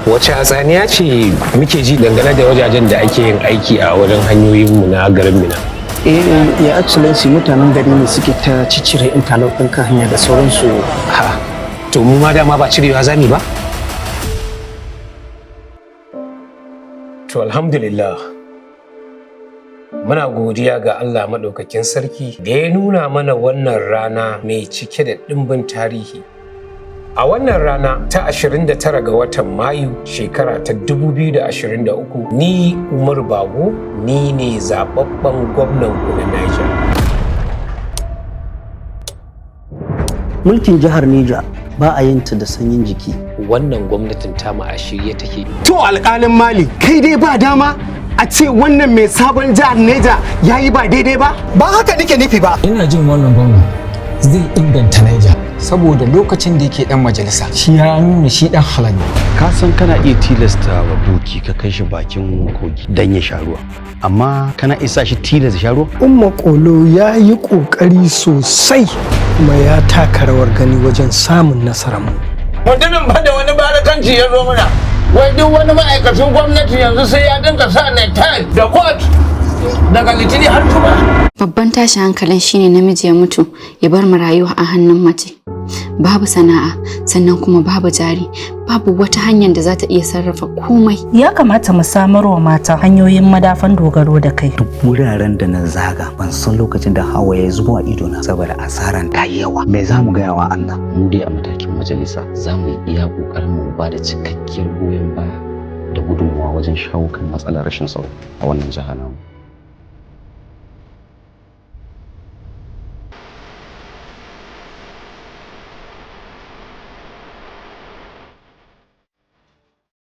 Wace hatsaniya ce muke ji dangane da wajajen da ake yin aiki a wajen hanyoyinmu na garin Mina? Ya excellency mutanen gari ne suke ta ciccire interlock ɗin kan hanya da sauransu. Ha, to mu ma dama ba cirewa zami ba? To alhamdulillah. Muna godiya ga Allah maɗaukakin sarki da ya nuna mana wannan rana mai cike da ɗimbin tarihi. A wannan rana ta 29 ga watan Mayu shekara ta 2023 ni Umar Bago ni ne zaɓaɓɓen gwamnan ku na Neja. Mulkin jihar Neja ba a yin ta da sanyin jiki. Wannan gwamnatin tamu a shirye take. To alƙalin Mali kai dai ba dama a ce wannan mai sabon jihar Neja ya yi ba daidai ba? Ba haka nake nufi ba. Ina jin wannan gwamna zai inganta Neja saboda lokacin da yake dan majalisa shi ya nuna shi dan halal ne. Ka san kana iya tilasta wa doki ka kai shi bakin kogi dan ya sha ruwa, amma kana isa shi tilasta sha ruwa? Umma Kolo ya yi ƙoƙari sosai kuma ya taka rawar gani wajen samun nasarar mu. Mutumin ba da wani barakanci ya zo mana. Wai duk wani ma'aikacin gwamnati yanzu sai ya dinga sa necktie da coat daga litini har juma'a. Babban tashin hankalin shine namiji ya mutu ya bar marayu a hannun mace. Babu sana'a sannan kuma babu jari, babu wata hanyar da za ta iya sarrafa komai. Ya kamata mu samar wa mata hanyoyin madafan dogaro da kai. Duk wuraren da na zaga ban san lokacin da hawa ya zubo a idona saboda asaran ta yawa. Me za mu gaya wa Allah? Mu dai a matakin majalisa za mu iya ƙoƙarin mu ba da cikakkiyar goyon baya da gudunmawa wajen shawo kan matsalar rashin tsaro a wannan jihar namu.